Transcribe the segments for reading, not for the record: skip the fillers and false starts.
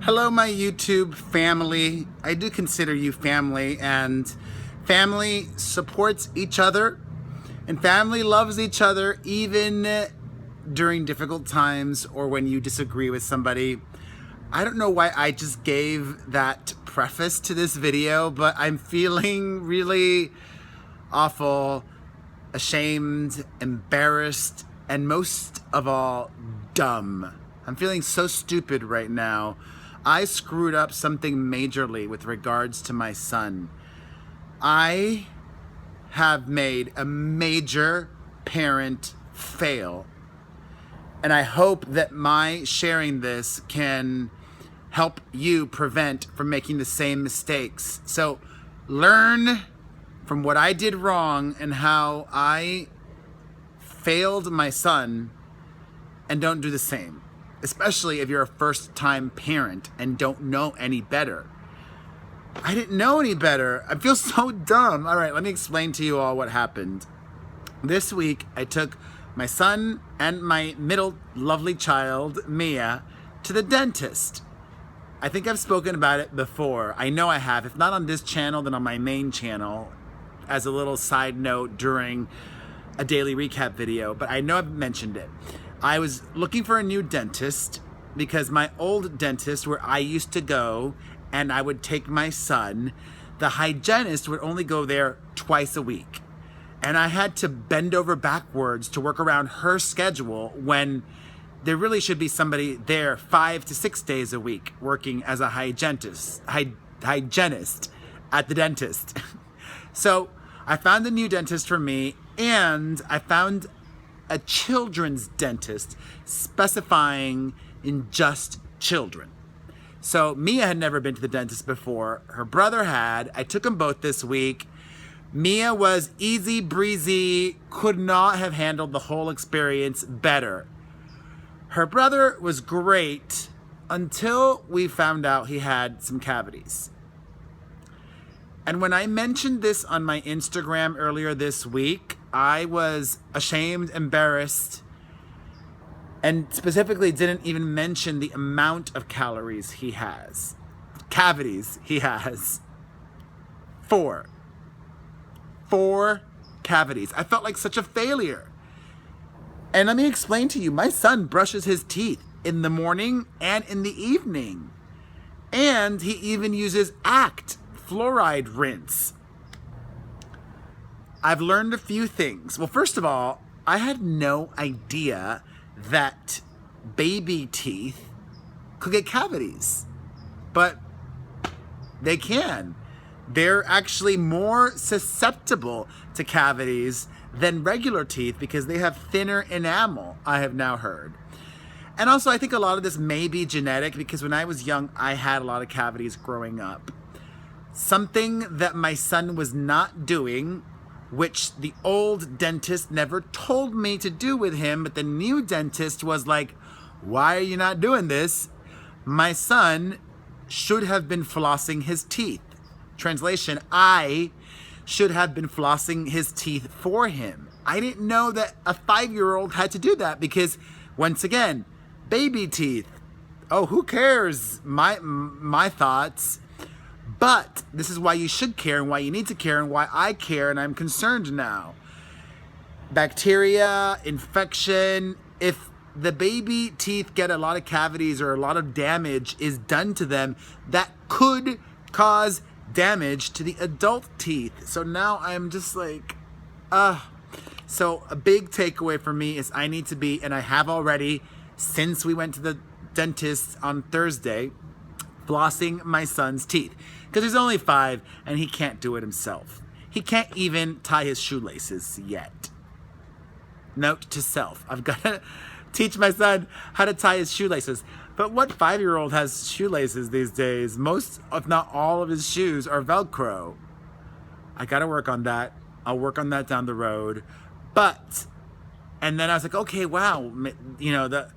Hello, my YouTube family. I do consider you family, and family supports each other, and family loves each other even during difficult times or when you disagree with somebody. I don't know why I just gave that preface to this video, but I'm feeling really awful, ashamed, embarrassed, and most of all, dumb. I'm feeling so stupid right now. I screwed up something majorly with regards to my son. I have made a major parent fail. And I hope that my sharing this can help you prevent from making the same mistakes. So learn from what I did wrong and how I failed my son, and don't do the same. Especially if you're a first-time parent and don't know any better. I didn't know any better. I feel so dumb. All right, let me explain to you all what happened. This week, I took my son and my middle lovely child, Mia, to the dentist. I think I've spoken about it before. I know I have. If not on this channel, then on my main channel as a little side note during a daily recap video, but I know I've mentioned it. I was looking for a new dentist because my old dentist where I used to go and I would take my son, the hygienist would only go there twice a week. And I had to bend over backwards to work around her schedule when there really should be somebody there 5 to 6 days a week working as a hygienist at the dentist. So I found a new dentist for me, and I found a children's dentist specifying in just children. So Mia had never been to the dentist before. Her brother had. I took them both this week. Mia was easy breezy, could not have handled the whole experience better. Her brother was great until we found out he had some cavities. And when I mentioned this on my Instagram earlier this week, I was ashamed, embarrassed, and specifically didn't even mention the amount of cavities he has. 4 cavities. I felt like such a failure. And let me explain to you, my son brushes his teeth in the morning and in the evening. And he even uses ACT fluoride rinse. I've learned a few things. Well, first of all, I had no idea that baby teeth could get cavities, but they can. They're actually more susceptible to cavities than regular teeth because they have thinner enamel, I have now heard. And also, I think a lot of this may be genetic because when I was young, I had a lot of cavities growing up. Something that my son was not doing, which the old dentist never told me to do with him, but the new dentist was like, why are you not doing this? My son should have been flossing his teeth. Translation, I should have been flossing his teeth for him. I didn't know that a 5-year-old had to do that because, once again, baby teeth. Oh, who cares? My thoughts. But this is why you should care and why you need to care and why I care and I'm concerned now. Bacteria, infection, if the baby teeth get a lot of cavities or a lot of damage is done to them, that could cause damage to the adult teeth. So now I'm just like, So a big takeaway for me is I need to be, and I have already, since we went to the dentist on Thursday, flossing my son's teeth. Because he's only 5 and he can't do it himself. He can't even tie his shoelaces yet. Note to self, I've got to teach my son how to tie his shoelaces. But what 5-year-old has shoelaces these days? Most, if not all of his shoes are Velcro. I got to work on that. I'll work on that down the road. But, and then I was like, okay, wow, you know, the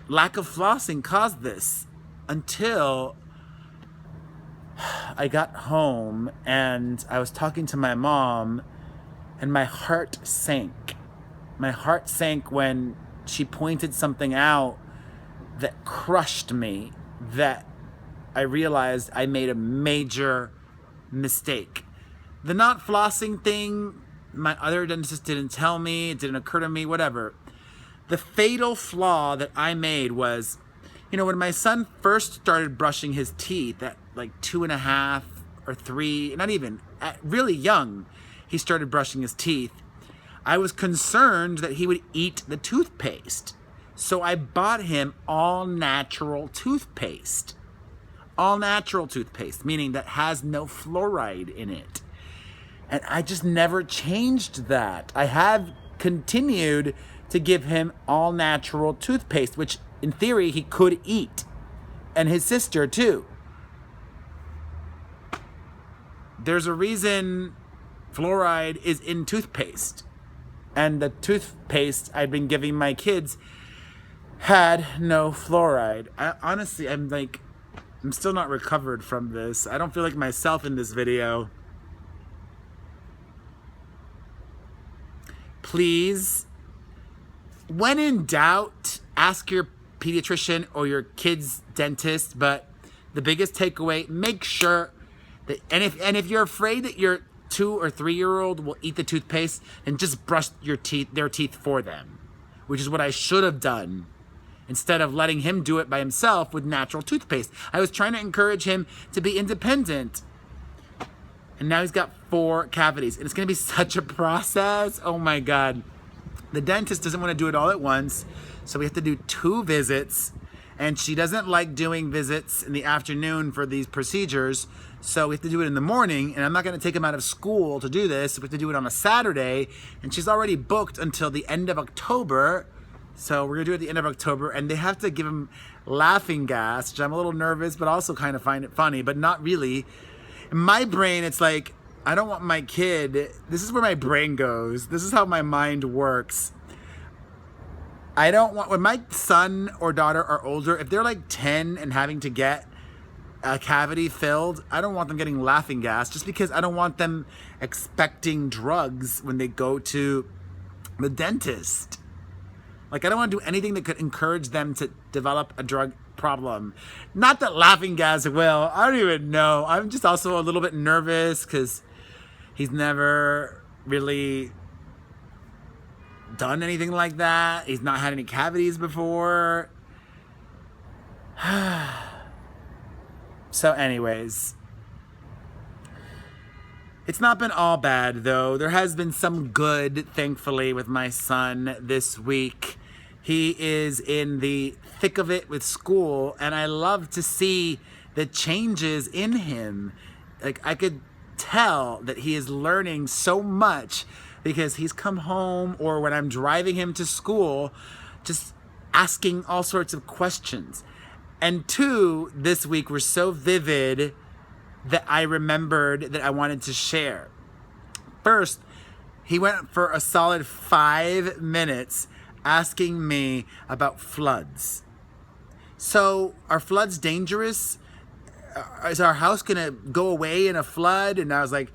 lack of flossing caused this. Until I got home and I was talking to my mom and my heart sank. My heart sank when she pointed something out that crushed me, that I realized I made a major mistake. The not flossing thing, my other dentist didn't tell me, it didn't occur to me, whatever. The fatal flaw that I made was, when my son first started brushing his teeth at like 2.5 or 3, not even, really young, he started brushing his teeth. I was concerned that he would eat the toothpaste. So I bought him all natural toothpaste. All natural toothpaste, meaning that has no fluoride in it. And I just never changed that. I have continued to give him all natural toothpaste, which in theory he could eat. And his sister too. There's a reason fluoride is in toothpaste. And the toothpaste I've been giving my kids had no fluoride. Honestly, I'm still not recovered from this. I don't feel like myself in this video. Please, when in doubt, ask your pediatrician or your kid's dentist. But the biggest takeaway, make sure that, and if you're afraid that your 2 or 3-year-old will eat the toothpaste, then just brush their teeth for them, which is what I should have done, instead of letting him do it by himself with natural toothpaste. I was trying to encourage him to be independent. And now he's got 4 cavities. And it's going to be such a process. Oh my God. The dentist doesn't want to do it all at once. So we have to do 2 visits. And she doesn't like doing visits in the afternoon for these procedures. So we have to do it in the morning. And I'm not going to take him out of school to do this. We have to do it on a Saturday. And she's already booked until the end of October. So we're going to do it at the end of October, and they have to give him laughing gas, which I'm a little nervous, but also kind of find it funny, but not really. In my brain, it's like, I don't want my kid, this is where my brain goes. This is how my mind works. I don't want, when my son or daughter are older, if they're like 10 and having to get a cavity filled, I don't want them getting laughing gas, just because I don't want them expecting drugs when they go to the dentist. Like, I don't want to do anything that could encourage them to develop a drug problem. Not that laughing gas will. I don't even know. I'm just also a little bit nervous because he's never really done anything like that. He's not had any cavities before. So anyways, it's not been all bad though. There has been some good, thankfully, with my son this week. He is in the thick of it with school, and I love to see the changes in him. Like, I could tell that he is learning so much because he's come home, or when I'm driving him to school, just asking all sorts of questions. And 2 this week were so vivid that I remembered that I wanted to share. First, he went for a solid 5 minutes asking me about floods. So, are floods dangerous? Is our house gonna go away in a flood? And I was like,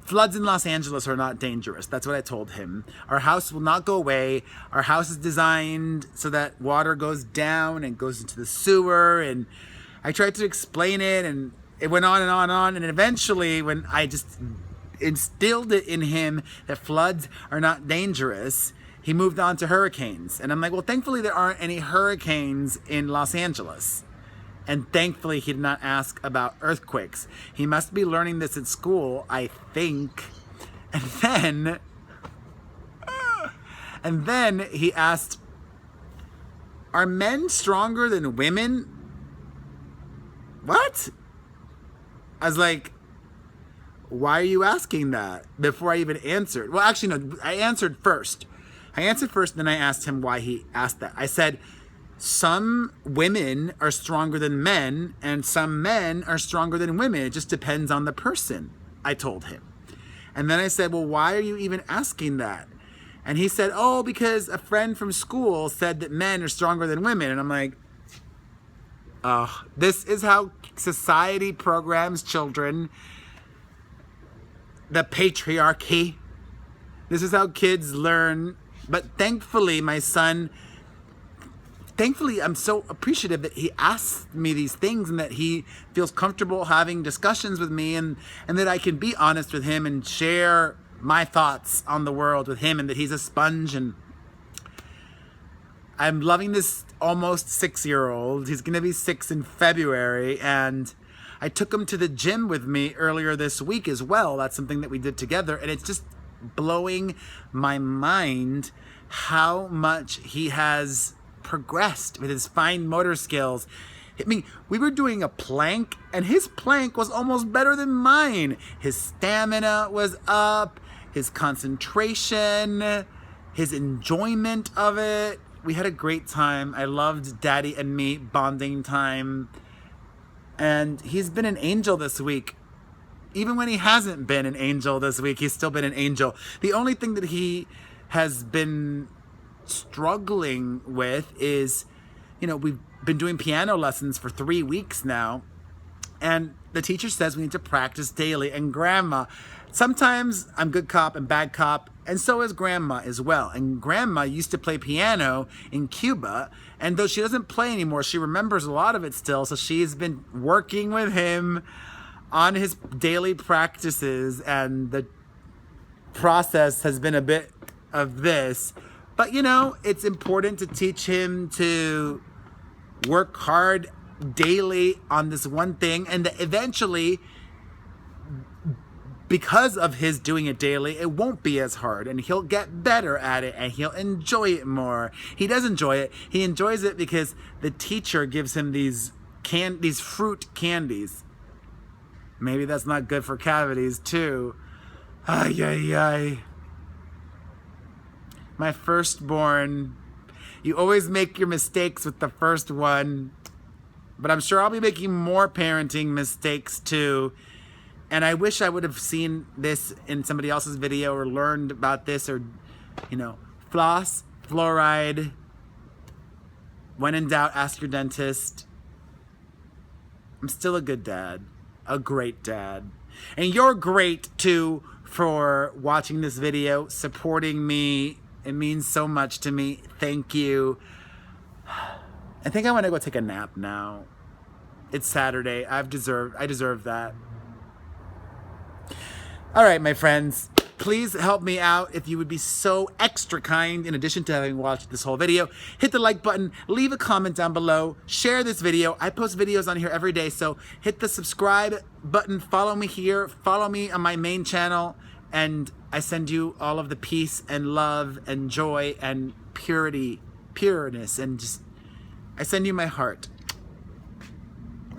floods in Los Angeles are not dangerous. That's what I told him. Our house will not go away. Our house is designed so that water goes down and goes into the sewer. And I tried to explain it, and it went on and on and on. And eventually, when I just instilled it in him that floods are not dangerous, he moved on to hurricanes. And I'm like, well, thankfully there aren't any hurricanes in Los Angeles. And thankfully he did not ask about earthquakes. He must be learning this at school, I think. And then he asked, are men stronger than women? What? I was like, why are you asking that? Before I even answered. Well, actually, no, I answered first. Then I asked him why he asked that. I said, some women are stronger than men, and some men are stronger than women. It just depends on the person, I told him. And then I said, well, why are you even asking that? And he said, oh, because a friend from school said that men are stronger than women. And I'm like, oh, this is how society programs children. The patriarchy. This is how kids learn. But thankfully, my son thankfully, I'm so appreciative that he asks me these things and that he feels comfortable having discussions with me, and that I can be honest with him and share my thoughts on the world with him, and that he's a sponge. And I'm loving this almost 6-year-old. He's gonna be 6 in February, and I took him to the gym with me earlier this week as well. That's something that we did together, and it's just blowing my mind how much he has progressed with his fine motor skills. I mean, we were doing a plank, and his plank was almost better than mine. His stamina was up, his concentration, his enjoyment of it. We had a great time. I loved Daddy and me bonding time. And he's been an angel this week. Even when he hasn't been an angel this week, he's still been an angel. The only thing that he has been struggling with is, we've been doing piano lessons for 3 weeks now, and the teacher says we need to practice daily. And Grandma, sometimes I'm good cop and bad cop, and so is Grandma as well. And Grandma used to play piano in Cuba, and though she doesn't play anymore, she remembers a lot of it still, so she's been working with him on his daily practices, and the process has been a bit of this. But it's important to teach him to work hard daily on this one thing, and that eventually, because of his doing it daily, it won't be as hard, and he'll get better at it, and he'll enjoy it more. He does enjoy it. He enjoys it because the teacher gives him these fruit candies. Maybe that's not good for cavities too. Ay, ay, ay. My firstborn. You always make your mistakes with the first one, but I'm sure I'll be making more parenting mistakes too. And I wish I would have seen this in somebody else's video or learned about this, or, floss, fluoride. When in doubt, ask your dentist. I'm still a good dad, a great dad. And you're great too for watching this video, supporting me. It means so much to me. Thank you. I think I want to go take a nap now. It's Saturday. I deserve that. All right, my friends, please help me out if you would be so extra kind. In addition to having watched this whole video, hit the like button, leave a comment down below, share this video. I post videos on here every day, so hit the subscribe button, follow me here, follow me on my main channel, and I send you all of the peace and love and joy and pureness, and I send you my heart.